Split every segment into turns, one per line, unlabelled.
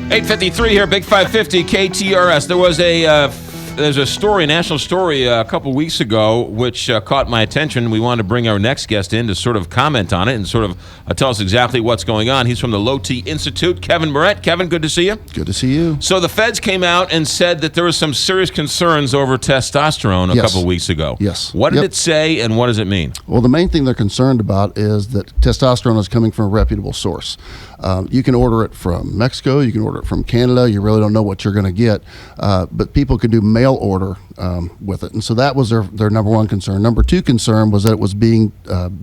8:53 here, Big 550 KTRS. There's a story, a national story, a couple weeks ago, which caught my attention. We wanted to bring our next guest in to sort of comment on it and sort of tell us exactly what's going on. He's from the Low T Institute, Kevin Moret. Kevin, good to see you.
Good to see you.
So the feds came out and said that there was some serious concerns over testosterone a couple weeks ago.
Yes.
What did it say, and what does it mean?
Well, the main thing they're concerned about is that testosterone is coming from a reputable source. You can order it from Mexico. You can order it from Canada. You really don't know what you're going to get. But people can do mail order with it. And so that was their number one concern. Number two concern was that it was being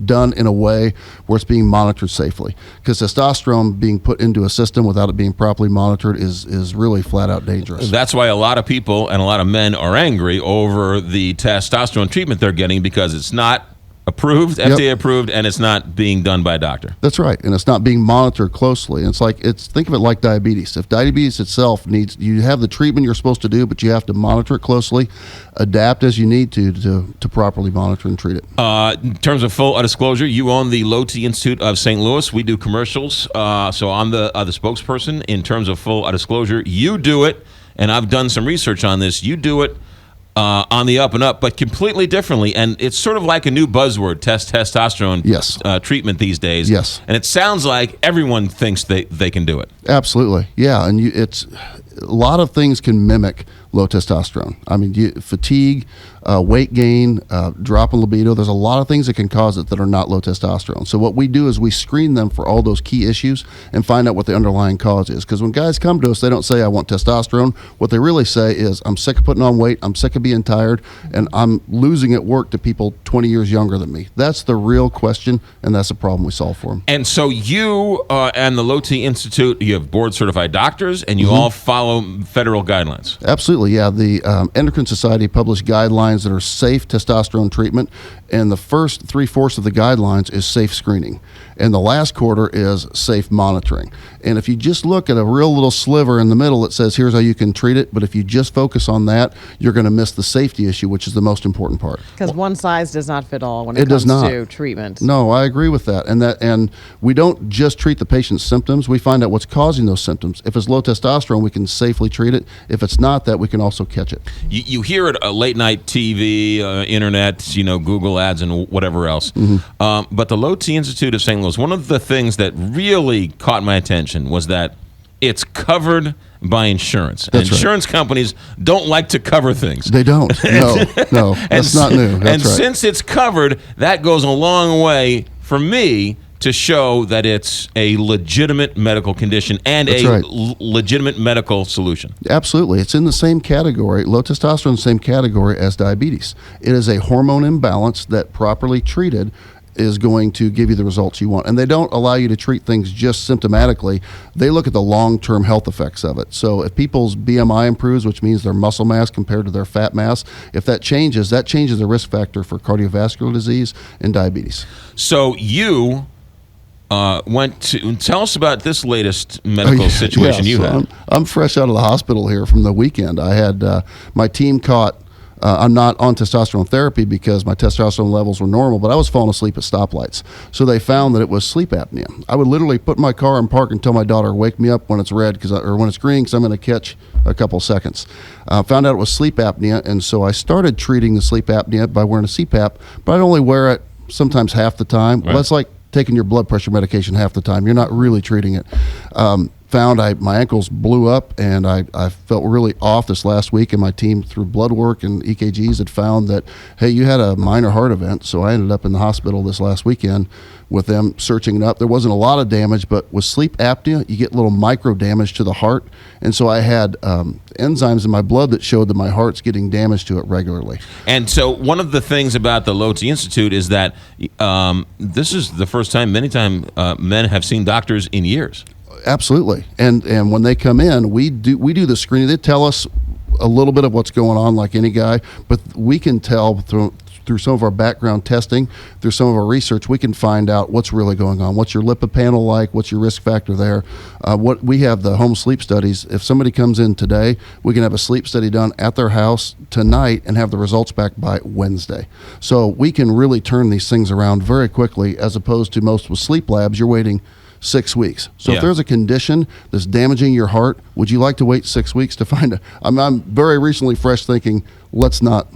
done in a way where it's being monitored safely. Because testosterone being put into a system without it being properly monitored is really flat out dangerous.
That's why a lot of people and a lot of men are angry over the testosterone treatment they're getting, because it's not approved, FDA approved, and it's not being done by a doctor.
That's right, and it's not being monitored closely. And think of it like diabetes. If diabetes itself you have the treatment you're supposed to do, but you have to monitor it closely, adapt as you need to properly monitor and treat it.
In terms of full disclosure, you own the Low T Institute of St. Louis. We do commercials, so I'm the spokesperson. In terms of full disclosure, you do it, and I've done some research on this. You do it on the up and up, but completely differently. And it's sort of like a new buzzword, testosterone treatment these days.
Yes.
And it sounds like everyone thinks they can do it.
Absolutely. Yeah. And it's a lot of things can mimic low testosterone. I mean, fatigue, weight gain, drop in libido. There's a lot of things that can cause it that are not low testosterone. So what we do is we screen them for all those key issues and find out what the underlying cause is. Because when guys come to us, they don't say, I want testosterone. What they really say is, I'm sick of putting on weight, I'm sick of being tired, and I'm losing at work to people 20 years younger than me. That's the real question, and that's the problem we solve for them.
And so you and the Low T Institute, you have board-certified doctors, and you all follow federal guidelines.
Absolutely, yeah. The Endocrine Society published guidelines that are safe testosterone treatment, and the first 3/4 of the guidelines is safe screening, and the last quarter is safe monitoring. And if you just look at a real little sliver in the middle, it says here's how you can treat it, but if you just focus on that, you're going to miss the safety issue, which is the most important part.
Because one size does not fit all when it comes to treatment.
No, I agree with that. And we don't just treat the patient's symptoms. We find out what's causing those symptoms. If it's low testosterone, we can safely treat it. If it's not that, we can also catch it.
You hear it late night TV, internet, Google ads and whatever else. But the Low T Institute of St. Louis, one of the things that really caught my attention was that it's covered by insurance.
That's
insurance companies don't like to cover things.
They don't. No, that's not new. That's right.
Since it's covered, that goes a long way for me to show that it's a legitimate medical condition and legitimate medical solution.
Absolutely. It's in the same category, low testosterone, the same category as diabetes. It is a hormone imbalance that properly treated is going to give you the results you want. And they don't allow you to treat things just symptomatically. They look at the long-term health effects of it. So if people's BMI improves, which means their muscle mass compared to their fat mass, if that changes the risk factor for cardiovascular disease and diabetes.
So you went to tell us about this latest medical situation you had.
I'm fresh out of the hospital here from the weekend. I had my team caught. I'm not on testosterone therapy because my testosterone levels were normal, but I was falling asleep at stoplights. So they found that it was sleep apnea. I would literally put my car in park and tell my daughter, wake me up when it's red or when it's green, because I'm going to catch a couple seconds. Found out it was sleep apnea, and so I started treating the sleep apnea by wearing a CPAP, but I'd only wear it sometimes half the time. Right. Well, that's like taking your blood pressure medication half the time. You're not really treating it. Found my ankles blew up, and I felt really off this last week, and my team, through blood work and EKGs, had found that, hey, you had a minor heart event. So I ended up in the hospital this last weekend with them searching it up. There wasn't a lot of damage, but with sleep apnea, you get little micro damage to the heart. And so I had enzymes in my blood that showed that my heart's getting damage to it regularly.
And so one of the things about the Low T Institute is that this is the first time men have seen doctors in years.
Absolutely. And when they come in, we do the screening. They tell us a little bit of what's going on like any guy, but we can tell through some of our background testing, through some of our research, we can find out what's really going on. What's your lipid panel like? What's your risk factor there? What we have the home sleep studies. If somebody comes in today, we can have a sleep study done at their house tonight and have the results back by Wednesday. So we can really turn these things around very quickly, as opposed to most with sleep labs, you're waiting 6 weeks. So
Yeah.
if there's a condition that's damaging your heart, would you like to wait 6 weeks to find a? I'm very recently fresh thinking. Let's not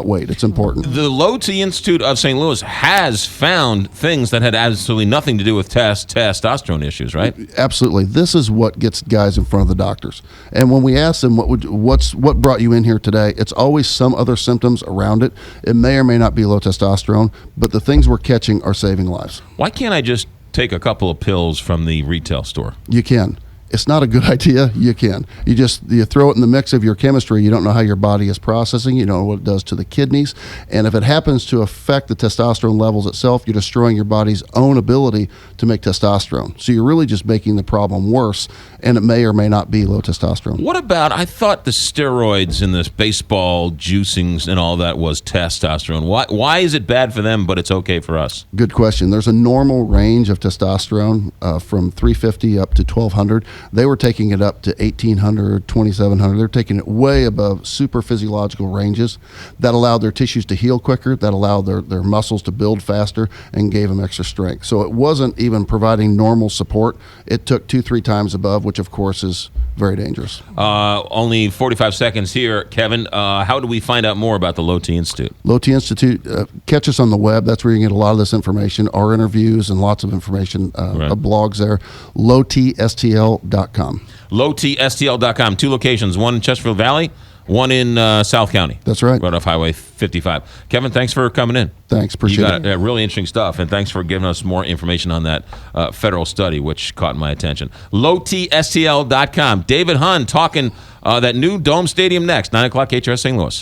wait. It's important.
The Low T Institute of St. Louis has found things that had absolutely nothing to do with testosterone issues, right?
Absolutely. This is what gets guys in front of the doctors. And when we ask them what brought you in here today, it's always some other symptoms around it. It may or may not be low testosterone, but the things we're catching are saving lives.
Why can't I just take a couple of pills from the retail store?
You can. It's not a good idea. You can. You throw it in the mix of your chemistry. You don't know how your body is processing. You don't know what it does to the kidneys. And if it happens to affect the testosterone levels itself, you're destroying your body's own ability to make testosterone. So you're really just making the problem worse, and it may or may not be low testosterone.
What about, I thought the steroids and this baseball juicings and all that was testosterone. Why is it bad for them, but it's okay for us?
Good question. There's a normal range of testosterone from 350 up to 1200. They were taking it up to 1800, 2700. They're taking it way above super physiological ranges. That allowed their tissues to heal quicker. That allowed their muscles to build faster and gave them extra strength. So it wasn't even providing normal support. It took 2-3 times above, which of course is very dangerous.
Only 45 seconds here. Kevin, how do we find out more about the Low T Institute?
Low T Institute, catch us on the web. That's where you can get a lot of this information, our interviews and lots of information, blogs there. lowtstl.com.
lowtstl.com. 2 locations, one in Chesterfield Valley, one in South County.
That's right.
Right off Highway 55. Kevin, thanks for coming in.
Thanks. Appreciate it.
You got really interesting stuff, and thanks for giving us more information on that federal study, which caught my attention. lowtstl.com. David Hunn talking that new Dome Stadium next, 9 o'clock, HRS St. Louis.